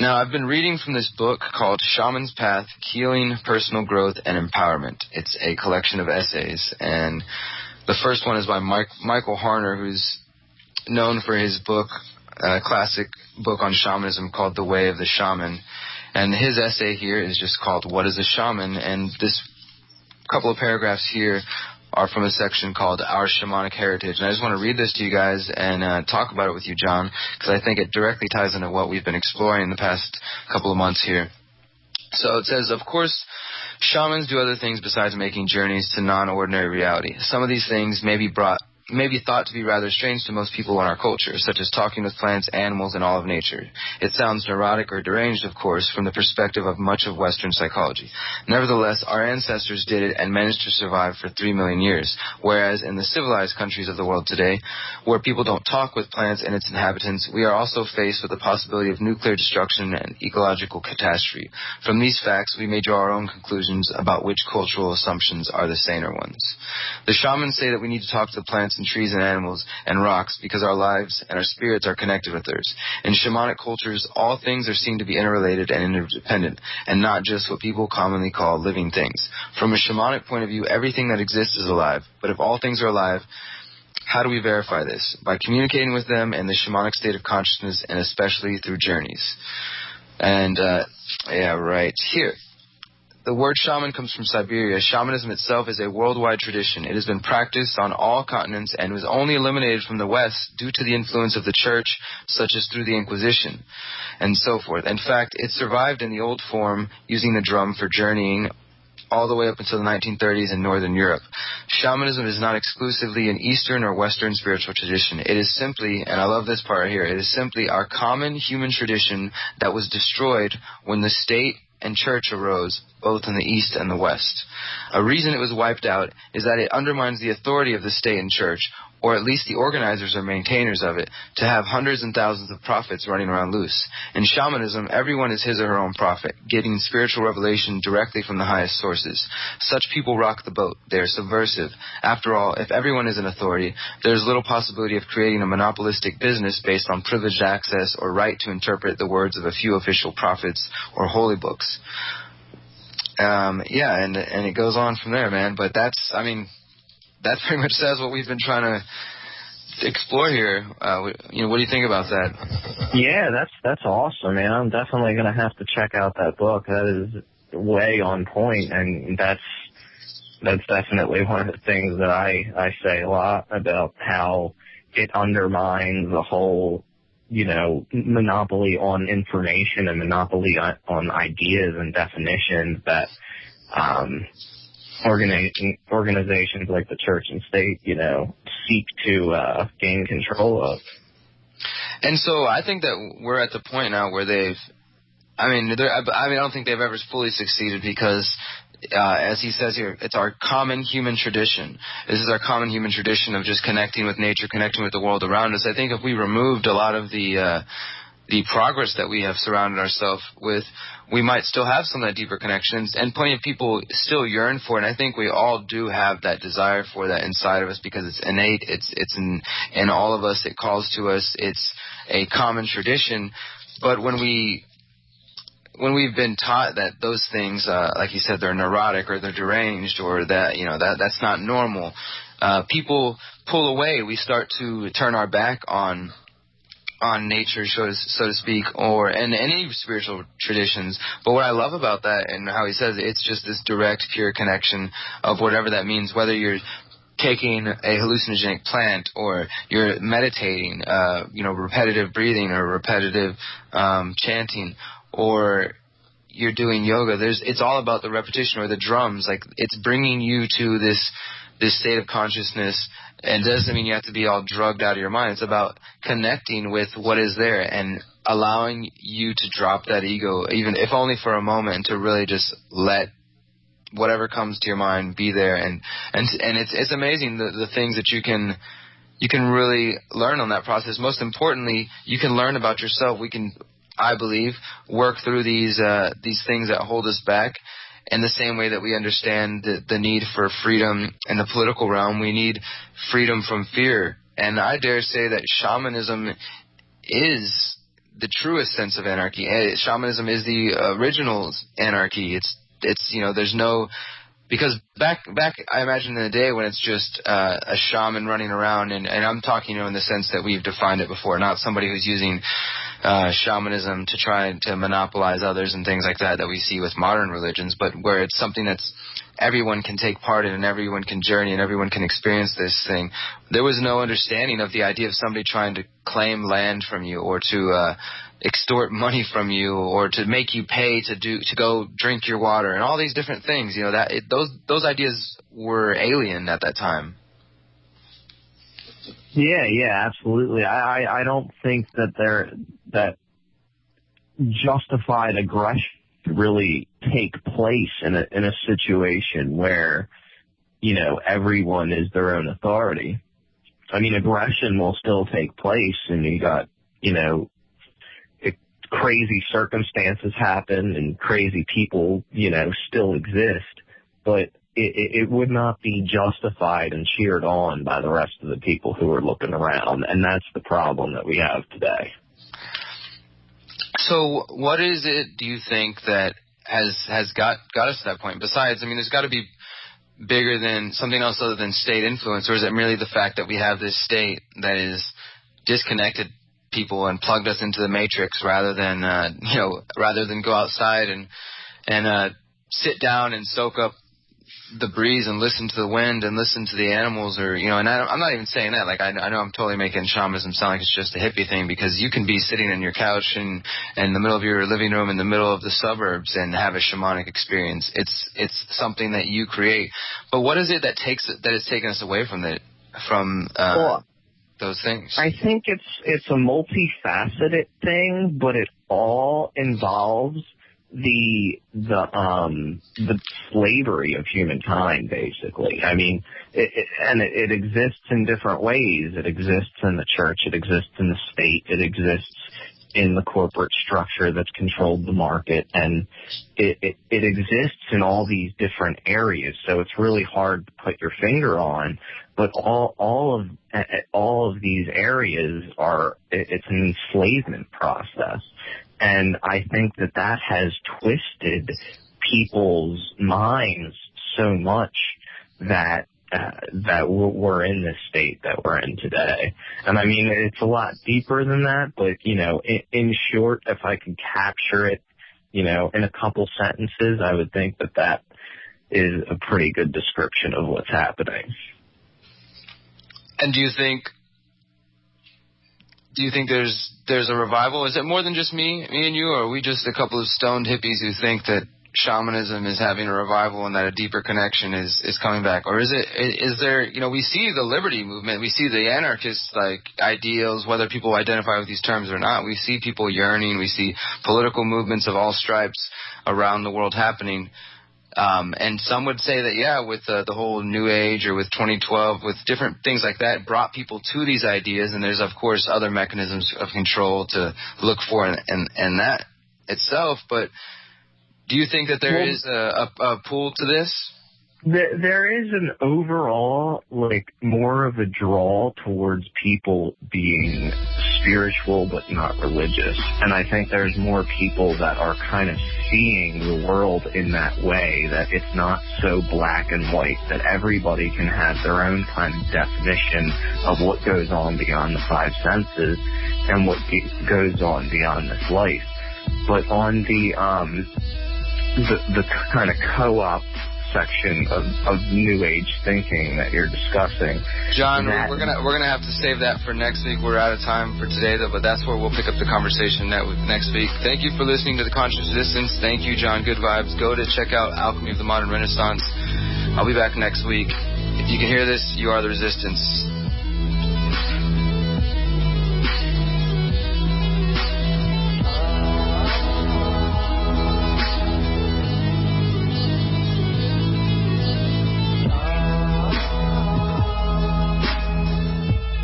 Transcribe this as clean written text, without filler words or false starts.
Now, I've been reading from this book called Shaman's Path, Healing, Personal Growth, and Empowerment. It's a collection of essays, and the first one is by Michael Harner, who's known for his book, classic book on shamanism called The Way of the Shaman. And his essay here is just called What is a Shaman? And this couple of paragraphs here are from a section called Our Shamanic Heritage. And I just want to read this to you guys and talk about it with you, John, because I think it directly ties into what we've been exploring in the past couple of months here. So it says, of course, shamans do other things besides making journeys to non-ordinary reality. Some of these things may be thought to be rather strange to most people in our culture, such as talking with plants, animals, and all of nature. It sounds neurotic or deranged, of course, from the perspective of much of Western psychology. Nevertheless, our ancestors did it and managed to survive for 3 million years, whereas in the civilized countries of the world today, where people don't talk with plants and its inhabitants, we are also faced with the possibility of nuclear destruction and ecological catastrophe. From these facts, we may draw our own conclusions about which cultural assumptions are the saner ones. The shamans say that we need to talk to the plants and trees and animals and rocks because our lives and our spirits are connected with theirs. In shamanic cultures, all things are seen to be interrelated and interdependent, and not just what people commonly call living things. From a shamanic point of view, everything that exists is alive. But if all things are alive, how do we verify this? By communicating with them in the shamanic state of consciousness, and especially through journeys. And, right here. The word shaman comes from Siberia. Shamanism itself is a worldwide tradition. It has been practiced on all continents and was only eliminated from the West due to the influence of the Church, such as through the Inquisition and so forth. In fact, it survived in the old form using the drum for journeying all the way up until the 1930s in Northern Europe. Shamanism is not exclusively an Eastern or Western spiritual tradition. It is simply, and I love this part right here, it is simply our common human tradition that was destroyed when the state and church arose, both in the East and the West. A reason it was wiped out is that it undermines the authority of the state and church, or at least the organizers or maintainers of it, to have hundreds and thousands of prophets running around loose. In shamanism, everyone is his or her own prophet, getting spiritual revelation directly from the highest sources. Such people rock the boat. They are subversive. After all, if everyone is an authority, there is little possibility of creating a monopolistic business based on privileged access or right to interpret the words of a few official prophets or holy books. And it goes on from there, man. But that pretty much says what we've been trying to explore here. What do you think about that? Yeah, that's awesome, man. I'm definitely going to have to check out that book. That is way on point, and that's definitely one of the things that I say a lot about how it undermines the whole, monopoly on information and monopoly on ideas and definitions that organizations like the church and state, seek to gain control of. And so I think that we're at the point now where I don't think they've ever fully succeeded because, as he says here, it's our common human tradition. This is our common human tradition of just connecting with nature, connecting with the world around us. I think if we removed a lot of the progress that we have surrounded ourselves with, we might still have some of that deeper connections, and plenty of people still yearn for it. And I think we all do have that desire for that inside of us because it's innate. It's in all of us. It calls to us. It's a common tradition. But when we've been taught that those things, like you said, they're neurotic or they're deranged or that's not normal, people pull away. We start to turn our back on nature, so to speak, or in any spiritual traditions. But what I love about that and how he says it's just this direct, pure connection of whatever that means, whether you're taking a hallucinogenic plant or you're meditating, repetitive breathing or repetitive chanting, or you're doing yoga. It's all about the repetition or the drums. Like, it's bringing you to this state of consciousness. And it doesn't mean you have to be all drugged out of your mind. It's about connecting with what is there and allowing you to drop that ego, even if only for a moment, and to really just let whatever comes to your mind be there. And it's amazing the things that you can really learn on that process. Most importantly, you can learn about yourself. We can, I believe, work through these things that hold us back. In the same way that we understand the need for freedom in the political realm, we need freedom from fear. And I dare say that shamanism is the truest sense of anarchy. Shamanism is the original anarchy. It's there's no, because back I imagine in the day when it's just a shaman running around, and I'm talking in the sense that we've defined it before, not somebody who's using shamanism to try to monopolize others and things like that we see with modern religions, but where it's something that's everyone can take part in and everyone can journey and everyone can experience this thing. There was no understanding of the idea of somebody trying to claim land from you or to extort money from you or to make you pay to go drink your water and all these different things. Those ideas were alien at that time. Yeah, absolutely. I don't think that justified aggression really take place in a situation where, everyone is their own authority. I mean, aggression will still take place, and you got, crazy circumstances happen and crazy people, still exist, but it would not be justified and cheered on by the rest of the people who are looking around, and that's the problem that we have today. So what is it, do you think, that has got us to that point? Besides, there's got to be bigger than something else other than state influence, or is it merely the fact that we have this state that is disconnected people and plugged us into the matrix rather than go outside and sit down and soak up the breeze and listen to the wind and listen to the animals, or and I'm not even saying that, like, I know I'm totally making shamanism sound like it's just a hippie thing, because you can be sitting on your couch in the middle of your living room in the middle of the suburbs and have a shamanic experience. It's something that you create. But what is it that has taken us away from those things? I think it's a multifaceted thing, but it all involves the slavery of humankind, basically. It exists in different ways. It exists in the church. It exists in the state. It exists in the corporate structure that's controlled the market, and it exists in all these different areas. So it's really hard to put your finger on, but all of these areas it's an enslavement process. And I think that has twisted people's minds so much that we're in this state that we're in today. And it's a lot deeper than that, but, in short, if I could capture it, in a couple sentences, I would think that is a pretty good description of what's happening. And do you think there's a revival? Is it more than just me and you, or are we just a couple of stoned hippies who think that shamanism is having a revival and that a deeper connection is coming back? Or is there, we see the liberty movement, we see the anarchist ideals, whether people identify with these terms or not. We see people yearning, we see political movements of all stripes around the world happening. And some would say that, with the whole New Age or with 2012, with different things like that, brought people to these ideas. And there's, of course, other mechanisms of control to look for and that itself. But do you think that there is a pull to this? There is an overall, more of a draw towards people being spiritual but not religious. And I think there's more people that are kind of seeing the world in that way, that it's not so black and white, that everybody can have their own kind of definition of what goes on beyond the five senses and what goes on beyond this life. But on the kind of co-op section of New Age thinking that you're discussing, John, we're gonna have to save that for next week. We're out of time for today, though, but that's where we'll pick up the conversation next week. Thank you for listening to The Conscious Resistance. Thank you, John. Good vibes. Go to check out Alchemy of the Modern Renaissance. I'll be back next week. If you can hear this, you are the resistance.